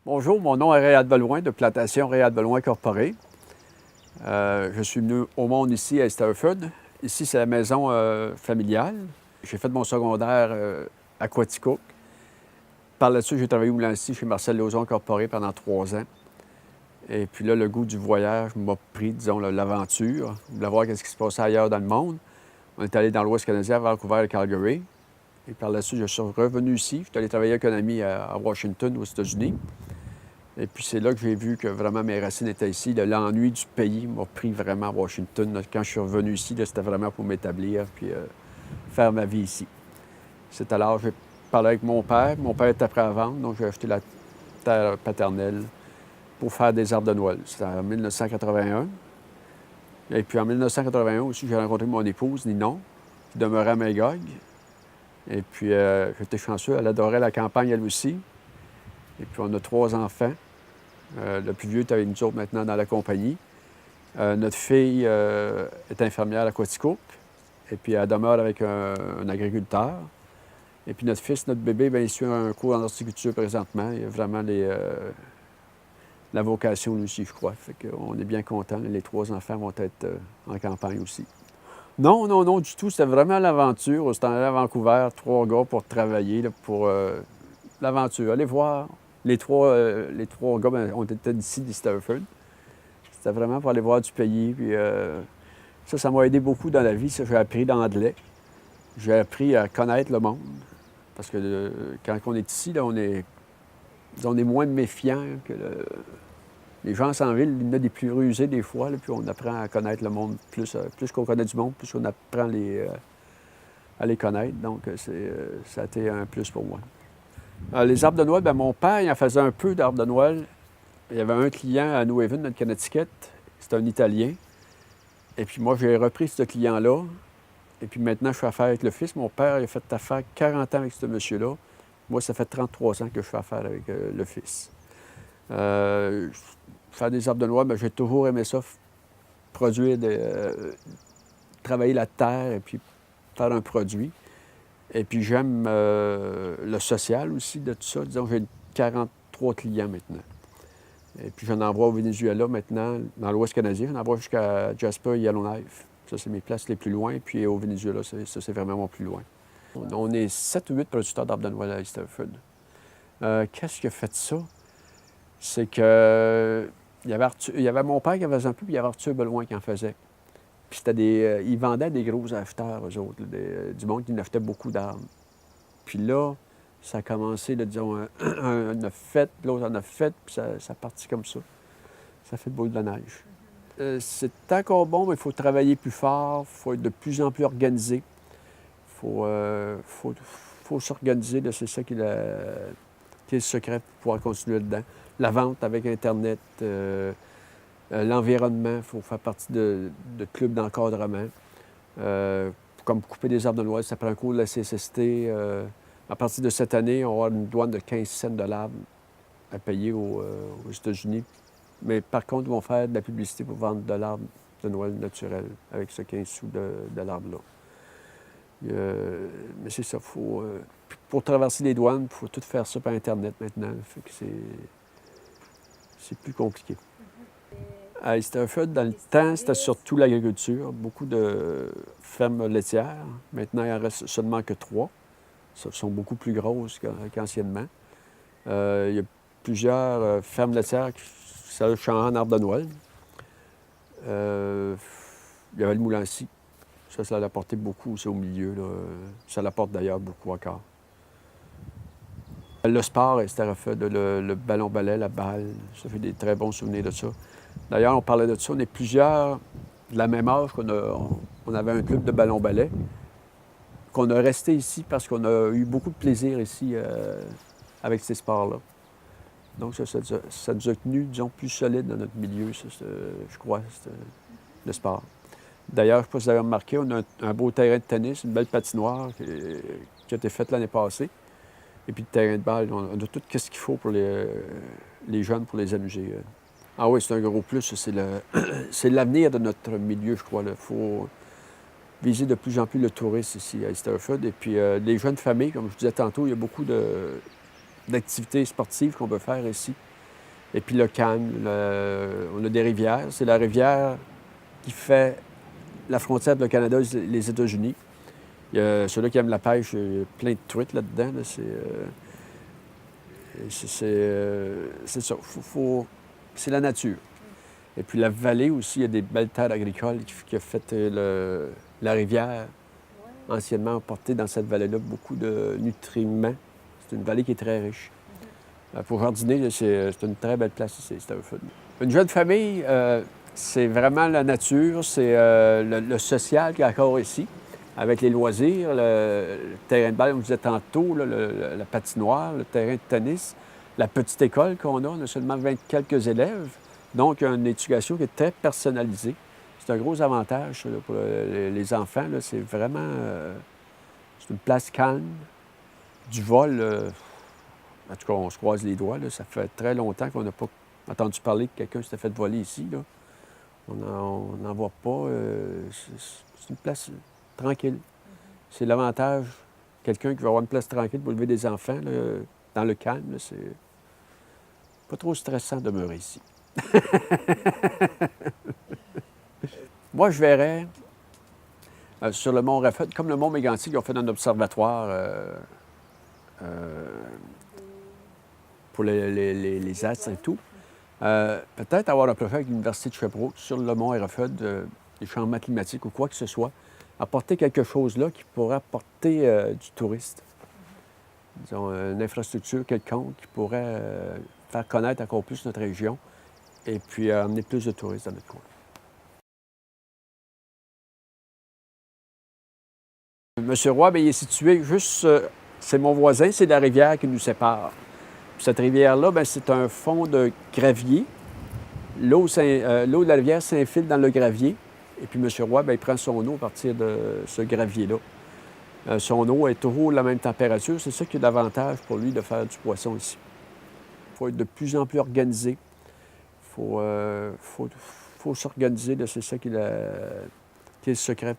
Bonjour, mon nom est Réal Belouin de Plantation Réal Belouin Corporée. Je suis venu au monde ici à Stafford. Ici, c'est la maison familiale. J'ai fait mon secondaire à Quaticook. Par là-dessus, j'ai travaillé au Moulin-Ici chez Marcel Lauzon Corporé pendant 3 ans. Et puis là, le goût du voyage m'a pris, disons, l'aventure. Je voulais voir ce qui se passait ailleurs dans le monde. On est allé dans l'Ouest canadien, à Vancouver et Calgary. Et par la suite, je suis revenu ici. Je suis allé travailler en économie à Washington, aux États-Unis. Et puis c'est là que j'ai vu que vraiment mes racines étaient ici. L'ennui du pays m'a pris vraiment à Washington. Quand je suis revenu ici, c'était vraiment pour m'établir puis faire ma vie ici. C'est alors que j'ai parlé avec mon père. Mon père était prêt à vendre, donc j'ai acheté la terre paternelle pour faire des arbres de Noël. C'était en 1981. Et puis en 1981 aussi, j'ai rencontré mon épouse, Ninon, qui demeurait à Magog. Et puis j'étais chanceux, elle adorait la campagne elle aussi. Et puis on a 3 enfants. Le plus vieux est avec nous autres maintenant dans la compagnie. Notre fille est infirmière à Quaticook. Et puis elle demeure avec un agriculteur. Et puis notre fils, notre bébé, bien, il suit un cours en horticulture présentement. Il a vraiment la vocation lui aussi, je crois. Fait qu'on est bien contents. Les 3 enfants vont être en campagne aussi. Non, non, non, du tout. C'était vraiment l'aventure. On s'est allé à Vancouver, 3 gars pour travailler, là, pour l'aventure. Aller voir. Les trois gars bien, on était d'ici, d'Stafford. C'était vraiment pour aller voir du pays. Puis ça m'a aidé beaucoup dans la vie. Ça, j'ai appris l'anglais. J'ai appris à connaître le monde. Parce que quand on est ici, là, on est moins méfiant que les gens sans ville. Il y en a des plus rusés des fois, là, puis on apprend à connaître le monde. Plus qu'on connaît du monde, plus on apprend à les connaître. Donc, ça a été un plus pour moi. Les arbres de Noël, bien, mon père, il en faisait un peu d'arbres de Noël. Il y avait un client à New Haven, dans le Connecticut. C'était un Italien. Et puis moi, j'ai repris ce client-là. Et puis maintenant, je fais affaire avec le fils. Mon père, il a fait affaire 40 ans avec ce monsieur-là. Moi, ça fait 33 ans que je fais affaire avec le fils. Faire des arbres de Noël, bien, j'ai toujours aimé ça. Produire, travailler la terre et puis faire un produit. Et puis j'aime le social aussi de tout ça. Disons, j'ai 43 clients maintenant. Et puis j'en envoie au Venezuela maintenant, dans l'Ouest canadien. J'en envoie jusqu'à Jasper et Yellowknife. Ça, c'est mes places les plus loin. Puis au Venezuela, ça, c'est vraiment mon plus loin. On est 7 ou 8 producteurs d'arbres de Noël à Stafford. Qu'est-ce qui a fait ça? C'est que il y avait mon père qui en faisait un peu, puis il y avait Arthur Belouin qui en faisait. Puis c'était ils vendaient des gros acheteurs, eux autres, du monde qui en achetait beaucoup d'arbres. Puis là, ça a commencé, là, disons, un en a fait, l'autre en a fait, puis ça partit comme ça. Ça fait de boule de neige. C'est encore bon, mais il faut travailler plus fort, il faut être de plus en plus organisé. Il faut s'organiser, c'est ça qui est le secret pour pouvoir continuer dedans. La vente avec Internet, l'environnement, il faut faire partie de clubs d'encadrement. Comme couper des arbres de Noël, ça prend un cours de la CSST. À partir de cette année, on va avoir une douane de 15 cents de l'arbre à payer aux États-Unis. Mais par contre, ils vont faire de la publicité pour vendre de l'arbre de Noël naturel avec ce 15 sous de l'arbre-là. Mais c'est ça, pour traverser les douanes, il faut tout faire ça par Internet maintenant. Fait que c'est plus compliqué. À Stafford, dans le temps, c'était surtout l'agriculture, beaucoup de fermes laitières. Maintenant, il en reste seulement que 3. Ça sont beaucoup plus grosses qu'anciennement. Il y a plusieurs fermes laitières qui s'achètent en arbre de Noël. Il y avait le Moulin-Ici. Ça l'apportait beaucoup aussi au milieu, là. Ça l'apporte d'ailleurs beaucoup encore. Le sport, c'était refait le ballon-ballet, la balle. Ça fait des très bons souvenirs de ça. D'ailleurs, on parlait de ça. On est plusieurs de la même âge on avait un club de ballon-ballet qu'on a resté ici parce qu'on a eu beaucoup de plaisir ici avec ces sports-là. Donc, ça nous a tenus, disons, plus solides dans notre milieu, ça, je crois, le sport. D'ailleurs, je ne sais pas si vous avez remarqué, on a un beau terrain de tennis, une belle patinoire qui a été faite l'année passée. Et puis le terrain de balle, on a tout ce qu'il faut pour les jeunes pour les amuser. Ah oui, c'est un gros plus. C'est l'avenir de notre milieu, je crois. Il faut viser de plus en plus le tourisme ici à Stafford. Et puis les jeunes familles, comme je disais tantôt, il y a beaucoup d'activités sportives qu'on peut faire ici. Et puis le Cannes, on a des rivières. C'est la rivière qui fait la frontière entre le Canada et les États-Unis. Il y a ceux-là qui aiment la pêche, il y a plein de truites là-dedans. Là. C'est ça. C'est la nature. Et puis la vallée aussi, il y a des belles terres agricoles qui ont fait la rivière. Anciennement apporté dans cette vallée-là beaucoup de nutriments. C'est une vallée qui est très riche. Pour jardiner, c'est une très belle place ici, Stauford. Une jeune famille, c'est vraiment la nature, c'est le social qui est encore ici, avec les loisirs, le terrain de balle, comme je disais tantôt, là, la patinoire, le terrain de tennis, la petite école qu'on a. On a seulement 20 quelques élèves, donc une éducation qui est très personnalisée. C'est un gros avantage là, pour les enfants. C'est vraiment c'est une place calme. Du vol, en tout cas, on se croise les doigts. Là. Ça fait très longtemps qu'on n'a pas entendu parler que quelqu'un s'était fait voler ici. Là. On n'en voit pas. C'est une place tranquille. C'est l'avantage. Quelqu'un qui va avoir une place tranquille pour élever des enfants, là, dans le calme, là, c'est pas trop stressant de demeurer ici. Moi, je verrais sur le mont Rafford, comme le mont Mégantic, ils ont fait un observatoire pour les astres et tout. Peut-être avoir un projet avec l'Université de Sherbrooke sur le mont Rafford, des changements climatiques ou quoi que ce soit, apporter quelque chose là qui pourrait apporter du touriste. Disons, une infrastructure quelconque qui pourrait faire connaître encore plus notre région et puis amener plus de touristes dans notre coin. Monsieur Roy, bien, il est situé juste, c'est mon voisin, c'est la rivière qui nous sépare. Puis cette rivière-là, bien, c'est un fond de gravier. L'eau de la rivière s'infile dans le gravier. Et puis monsieur Roy, bien, il prend son eau à partir de ce gravier-là. Son eau est toujours la même température. C'est ça qui est l'avantage pour lui de faire du poisson ici. Il faut être de plus en plus organisé. Il faut s'organiser. C'est ça qui est le secret